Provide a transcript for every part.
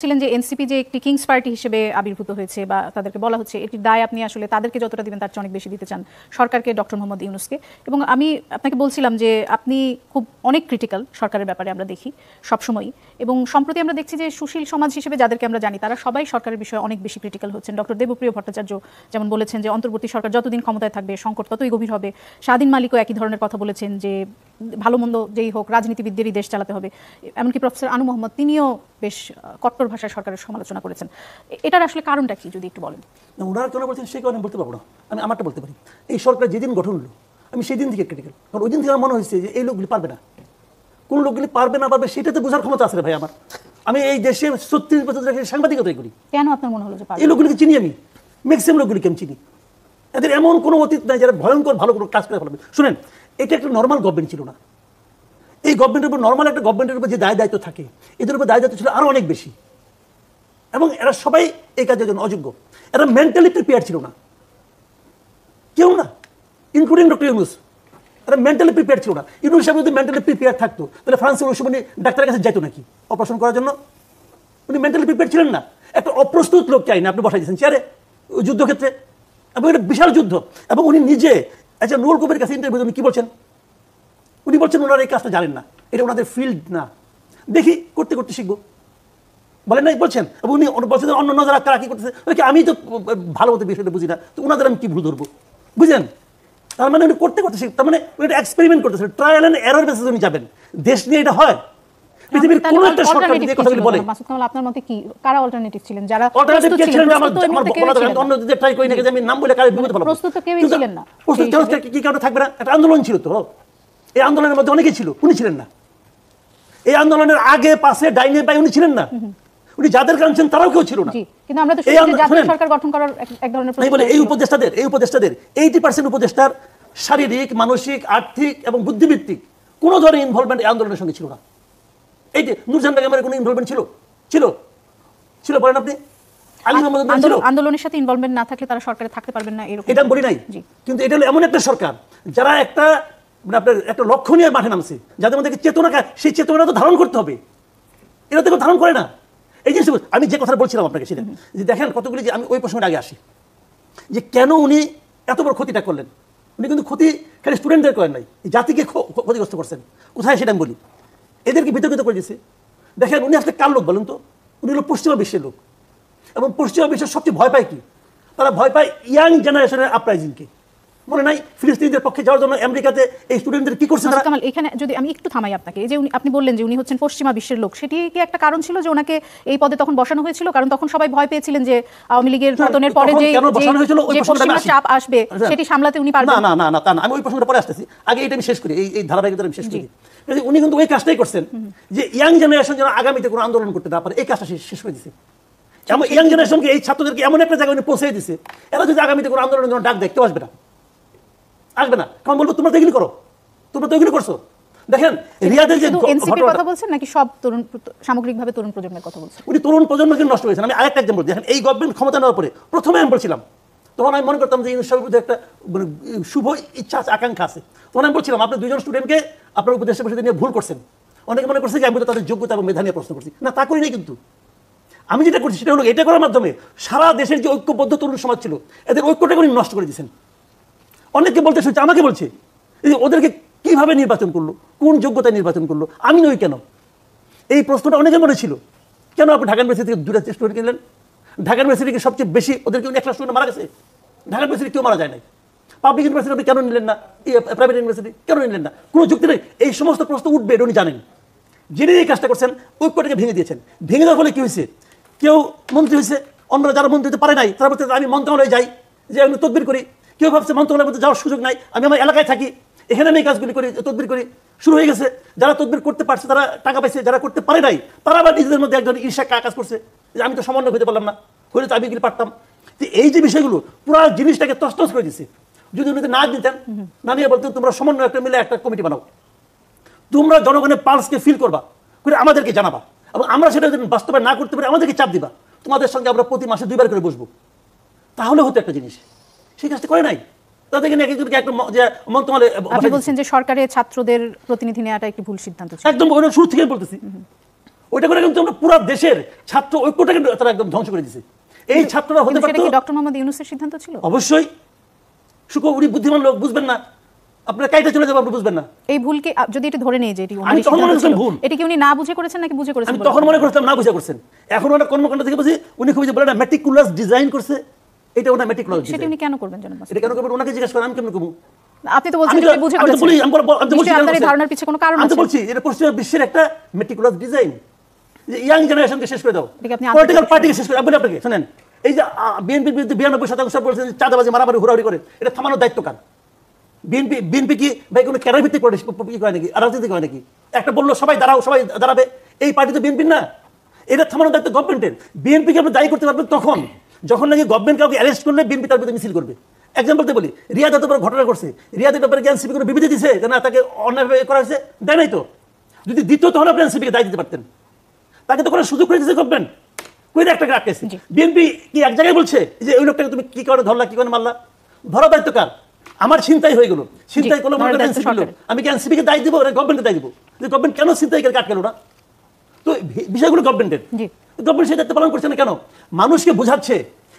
ছিলেন যে এনসিপি যে একটি কিংস পার্টি হিসেবে আবির্ভূত হয়েছে বা তাদেরকে বলা হচ্ছে এটির দায় আপনি আসলে তাদেরকে যতটা দিবেন তার চেয়ে অনেক বেশি দিতে চান সরকারকে, ডক্টর মোহাম্মদ ইউনূসকে। এবং আমি আপনাকে বলছিলাম যে আপনি খুব অনেক ক্রিটিক্যাল সরকারের ব্যাপারে আমরা দেখি সবসময়ই, এবং সম্প্রতি আমরা দেখছি যে সুশীল সমাজ হিসেবে যাদেরকে আমরা জানি তারা সবাই সরকারের বিষয়ে অনেক বেশি ক্রিটিক্যাল হচ্ছেন। ডক্টর দেবপ্রিয় ভট্টাচার্য যেমন বলেছেন যে অন্তর্বর্তী সরকার যতদিন ক্ষমতায় থাকবে সংকট ততই গভীর হবে। স্বাধীন মালিকও একই ধরনের কথা বলেছেন যে ভালো মন্দ যেই হোক রাজনীতিবিদদেরই দেশ চালাতে হবে। এমনকি প্রফেসর আনু মোহাম্মদ তিনিও বেশ কট্টর ভাষায় সরকারের সমালোচনা করেছেন। এটার আসলে কারণটা কি যদি একটু বলেন? ওনারা কেন বলছেন সে কারণে বলতে পারবো না, আমি আমারটা বলতে পারি। এই সরকার যেদিন গঠন হলো আমি সেই দিন থেকে ক্রিটিক্যাল, কারণ ওই দিন থেকে আমার মনে হয়েছে যে এই লোকগুলি পারবে না। কোন লোকগুলি পারবে না পারবে সেটাতে বোঝার ক্ষমতা আছে ভাই আমার। আমি এই দেশে 36 বছর ধরে সাংবাদিকতাই করি। কেন আপনার মনে হলো যে এই লোকগুলিকে চিনি আমি, ম্যাক্সিমাম লোকগুলিকে আমি চিনি। এদের এমন কোনো অতীত নাই যারা ভয়ঙ্কর ভালো কোনো কাজ করে ফেলবে। শুনেন, এটা একটা নর্মাল গভর্নমেন্ট ছিল না। এই গভর্নমেন্টের উপর, নর্মাল একটা গভর্নমেন্টের উপর যে দায় দায়িত্ব থাকে এদের উপর দায় দায়িত্ব ছিল আরো অনেক বেশি, এবং এরা সবাই এই কাজের জন্য অযোগ্য। এরা মেন্টালি প্রিপেয়ার ছিল না, কেউ না, ইনক্লুডিং ডক্টর ইউনূস। এরা মেন্টালি প্রিপেয়ার ছিল না। ইউনূস সাহেব যদি মেন্টালি প্রিপেয়ার থাকতো তাহলে ফ্রান্সের ওই সময় ডাক্তারের কাছে যেত নাকি অপারেশন করার জন্য? উনি মেন্টালি প্রিপেয়ার ছিলেন না। একটা অপ্রস্তুত লোক চাই না আপনি বসাই দিয়েছেন চেয়ারে যুদ্ধক্ষেত্রে, এবং এটা বিশাল যুদ্ধ। এবং উনি নিজে আচ্ছা নুরুল কবির কাছে ইন্টারভিউ উনি কি বলছেন? উনি বলছেন ওনারা এই কাজটা জানেন না, এটা ওনাদের ফিল্ড না, দেখি করতে করতে শিখবো বলেন নাই বলছেন। এবং উনি বলছেন অন্য যারা কারা কি করতেছে, আমি তো ভালো মতো বিষয়টা বুঝি না, তো ওনাদের আমি কি ভুল ধরবো? বুঝলেন? তার মানে উনি করতে করতে শিখ, তার মানে উনি একটা এক্সপেরিমেন্ট করতেছে, ট্রায়াল এন্ড এরর বেসিসে উনি যাবেন। দেশ নিয়ে এটা হয় পৃথিবীর কোন একটা সরকার যে কথাগুলো বলে। মাসুদ কামাল আপনার মতে কি কারা অল্টারনেটিভ ছিলেন? যারা অল্টারনেটিভ কে ছিলেন? আমার অন্যদের ট্রাই করি না যে আমি নাম বলে কারে বিপদে ফেলবো। প্রস্তুত কেউই ছিলেন না। প্রস্তুত কি কারণে থাকবে না? একটা আন্দোলন ছিল তো, এই আন্দোলনের মধ্যে অনেকেই ছিল, উনি ছিলেন না। এই আন্দোলনের আগে পাশে ডাইনে বাই উনি ছিলেন না। উনি যাদের কারণছেন তারাও কেউ ছিল না। কিন্তু আমরা তো শুনছি জাতীয় সরকার গঠন করার এক ধরনের প্রস্তুতি বলে এই উপদেষ্টাদের 80% উপদেষ্টার শারীরিক, মানসিক, আর্থিক এবং বুদ্ধিভিত্তিক কোন ধরনের ইনভলভমেন্ট এই আন্দোলনের সঙ্গে ছিল না। এই যে নূরজাহান বেগমের কোনো ইনভলভমেন্ট ছিল ছিল ছিল বলেন আপনি? আলী মোহাম্মদ ছিল। আন্দোলনের সাথে ইনভলভমেন্ট না থাকলে তারা সরকারে থাকতে পারবেন না এরকম এটা বলি নাই, কিন্তু এটা হলো এমন একটা সরকার যারা একটা আপনার একটা লক্ষ্য নিয়ে মাঠে নামছে, যাদের মধ্যে চেতনা, সেই চেতনা তো ধারণ করতে হবে। এরা তো ধারণ করে না। এই জিনিস আমি যে কথা বলছিলাম আপনাকে সেটা যে দেখেন কতগুলি, যে আমি ওই প্রসঙ্গের আগে আসি যে কেন উনি এত বড় ক্ষতিটা করলেন। উনি কিন্তু ক্ষতি খালি স্টুডেন্টদের করেন নাই, জাতিকে ক্ষতিগ্রস্ত করছেন। কোথায় সেটা আমি বলি, এদেরকে বিতর্কিত করে দিয়েছে। দেখেন উনি আসলে কার লোক বলেন তো? উনি হলো পশ্চিমা বিশ্বের লোক, এবং পশ্চিমা বিশ্বের সবচেয়ে ভয় পায় কি? তারা ভয় পায় ইয়াং জেনারেশনের আপরাইজিংকে। মনে নাই ফিলিস্তিনিদের পক্ষে যাওয়ার জন্য আমেরিকাতে এই স্টুডেন্টদের কি করছে তারা? কামাল, এখানে যদি আমি একটু থামাই আপনাকে, এই যে আপনি বললেন যে উনি হচ্ছেন পশ্চিমা বিশ্বের লোক, সেটি কি একটা কারণ ছিল যে ওনাকে এই পদে তখন বসানো হয়েছিল? কারণ তখন সবাই ভয় পেয়েছিলেন যে আওয়ামী লীগের পতনের পরে যে পশ্চিমা চাপ আসবে সেটি সামলাতে উনি পারবেন না। না না না, আমি ওই প্রশ্নটা পরে আসতেছি, আগে এটা আমি শেষ করি, এই ধারাবাহিকতা আমি শেষ করি। উনি কিন্তু ওই কাজটাই করছেন যে ইয়াং জেনারেশন যেন আগামীতে কোনো আন্দোলন করতে না পারে, এই কাজটা শেষ করে দিয়েছে। ইয়াং জেনারেশনকে, এই ছাত্রদেরকে এমন একটা জায়গায় উনি পৌঁছে দিয়েছে, এরা যদি আগামীতে কোনো আন্দোলনের জন্য ডাক দেখতে আসবে না, আসবে না। কারণ বলবো তোমরা তো এগুলি করো, তোমরা তো এগুলি করছো। দেখেন রিয়াদের যে এনসিপির কথা বলছেন নাকি সব তরুণ, সামগ্রিকভাবে তরুণ প্রজন্মের কথা বলছেন? উনি তরুণ প্রজন্মকে নষ্ট করেছেন। আমি আরেকটা এক্সাম্পল, দেখেন এই গভর্নমেন্ট ক্ষমতা নেওয়ার পরে প্রথমে আমি বলছিলাম, তখন আমি মনে করতাম যে ইউনূস সাহেবের মধ্যে একটা শুভ ইচ্ছা আকাঙ্ক্ষা আছে। তখন আমি বলছিলাম আপনি দুইজন স্টুডেন্টকে আপনার উপদেষ্টা পরিষদে নিয়ে ভুল করছেন। অনেকে মনে করছে যে আমি তাদের যোগ্যতা এবং মেধা নিয়ে প্রশ্ন করছি। না, তা করি নাই। কিন্তু আমি যেটা করছি সেটা হলো এটা করার মাধ্যমে সারা দেশের যে ঐক্যবদ্ধ তরুণ সমাজ ছিল এদের ঐক্যটাকে উনি নষ্ট করে দিয়েছেন। অনেককে বলতে শুনছে, আমাকে বলছে ওদেরকে কিভাবে নির্বাচন করলো, কোন যোগ্যতায় নির্বাচন করলো, আমি নই কেন? এই প্রশ্নটা অনেকের মনে ছিল। কেন আপনি ঢাকা ইউনিভার্সিটি থেকে 2টা স্টুডেন্ট কিনলেন? ঢাকা ইউনিভার্সিটিকে সবচেয়ে বেশি ওদেরকে 1 লাখ স্টুডেন্ট মারা গেছে। ঢাকা ইউনিভার্সিটি কেউ মারা যায় নাই। পাবলিক ইউনিভার্সিটি আপনি কেন নিলেন না? প্রাইভেট ইউনিভার্সিটি কেন নিলেন না? কোনো যুক্তি নেই। এই সমস্ত প্রশ্ন উঠবে এটা উনি জানেন। যিনি এই কাজটা করছেন ঐক্যটাকে ভেঙে দিয়েছেন। ভেঙে দেওয়ার ফলে কি হয়েছে? কেউ মন্ত্রী হয়েছে, অন্যরা যারা মন্ত্রী হতে পারে নাই তারা বলতে আমি মন্ত্রণালয়ে যাই, যে আমি তদবির করি। কেউ ভাবছে মন্ত্রণালয়ের মধ্যে যাওয়ার সুযোগ নাই, আমি আমার এলাকায় থাকি, এখানে আমি এই কাজগুলি করি, তদবির করি। শুরু হয়ে গেছে। যারা তদবির করতে পারছে তারা টাকা পাইছে, যারা করতে পারে নাই তারা আবার নিজেদের মধ্যে একজন ঈর্ষা কাজ করছে যে আমি তো সমন্বয় হতে পারলাম না, হলে তো আমি এগুলি পারতাম। এই যে বিষয়গুলো পুরো জিনিসটাকে তছনছ করে দিচ্ছে। যদি উনি না দিতেন, না নিয়ে বলতেন তোমরা সমন্বয় একটা মিলে একটা কমিটি বানাও, তোমরা জনগণের পালসকে ফিল করবা, করে আমাদেরকে জানাবা, এবং আমরা সেটা যদি বাস্তবায়ন না করতে পারি আমাদেরকে চাপ দিবা, তোমাদের সঙ্গে আমরা প্রতি মাসে 2বার করে বসবো, তাহলে হতো একটা জিনিস। সেই কাজটা করে নাই। আপনি বলছেন যে সরকারের ছাত্রদের প্রতিনিধি নেওয়াটা একটি ভুল সিদ্ধান্ত ছিল। একদম শুরু থেকে বলতেছি, ওইটা করে কিন্তু আমরা পুরো দেশের ছাত্র ঐক্যটাকে তারা একদম ধ্বংস করে দিয়েছে। এই ছাত্ররা হতে কিন্তু সেটা পারতো কি ডক্টর মোহাম্মদ ইউনূসের সিদ্ধান্ত ছিল? অবশ্যই। উনি বুদ্ধিমান লোক, বুঝবেন না, আপনারা কাইটা চলে যাবো, আপনি বুঝবেন না। এই ভুলকে যদি এটা ধরে নেই যে এটি আমি তখন মনে করছিলাম ভুল, এটা কি উনি না বুঝে করেছেন নাকি বুঝে করেছেন? আমি তখন মনে করছিলাম না বুঝে করছেন। এখন ওনার কর্মকাণ্ড থেকে বুঝি উনি খুবই বলে না মেটিকুলাস ডিজাইন করছে, এটা ওনার মেটিকুলাস সেটা উনি কেন করবেন জানেন? এটা কেন করবেন ওনাকে জিজ্ঞেস করেন, আমি কেমন করবো? আপনি তো বলছেন উনি বুঝে করেছেন। আপনার এই ধারণার পিছনে কোনো কারণ আছে? আমি তো বলছি এটা পশ্চিমা বিশ্বের একটা মেটিকুলাস ডিজাইন, যে ইয়াং জেনারেশনকে শেষ করে দাও, পলিটিক্যাল পার্টিকে শেষ করে দাও। আপনাকে শুনেন, এই যে বিএনপির বিরুদ্ধে 92% বলছেন চাঁদাবাজি মারামারি হুড়াহুড়ি করে, এটা থামানোর দায়িত্ব কার? বিএনপি কি ভাই কোনো ক্যাডার ভিত্তিক করে নাকি, রাজনীতি করে নাকি? একটা বললো সবাই দাঁড়াও, সবাই দাঁড়াবে, এই পার্টি তো বিএনপির না। এটা থামানোর দায়িত্ব গভর্নমেন্টের। বিএনপিকে আপনি দায়ী করতে পারবেন তখন যখন নাকি গভর্নমেন্ট কাউকে অ্যারেস্ট করলে বিএনপি তার বিরুদ্ধে মিছিল করবে। এক্সাম্পলতে বলি, রিয়াদ এত বড় ঘটনা করছে, রিয়াদের ব্যাপারে কি এনসিপি কোনো বিবৃতি দিছে যে না তাকে অন্যায়ভাবে করা হয়েছে? দেয় নাই তো। যদি দিত তাহলে আপনি এনসিপিকে দায়ী দিতে পারতেন। তাকে তো কোনো সুযোগ করে দিয়েছে গভর্নমেন্ট, কইরা একটা আটকেছে। বিএনপি কি এক জায়গায় বলছে যে ওই লোকটাকে তুমি কি করে ধরলা, কি করে মারলা? ধরা দায়িত্ব কার? আমার ছিনতাই হয়ে গেল, ছিনতাই করলো মনে করেন এনসিপি লোক, আমি কি এনসিপিকে দায়ী দিব না গভর্নমেন্টকে দায়ী দিব? যে গভর্নমেন্ট কেন ছিনতাইকে আটকালো না? তো বিষয়গুলো গভর্নমেন্টের, গভর্নমেন্ট সেই দায়িত্ব পালন করছে না কেন? মানুষকে বোঝাচ্ছে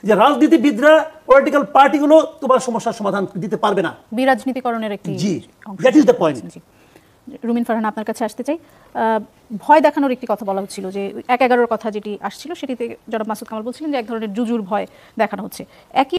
যে রাজনীতিবিদরা, পলিটিক্যাল পার্টিগুলো তোমার সমস্যার সমাধান দিতে পারবে না, বিরাজনীতিকরণের একটি অংশ। That is the point. Rumin Farhan, আপনার কাছে আসতে চাই। ভয় দেখানোর একটি কথা বলা হচ্ছিল, যে 1-11 কথা যেটি আসছিল সেটিতে জনাব মাসুদ কামাল বলছিলেন যে এক ধরনের জুজুর ভয় দেখানো হচ্ছে। একই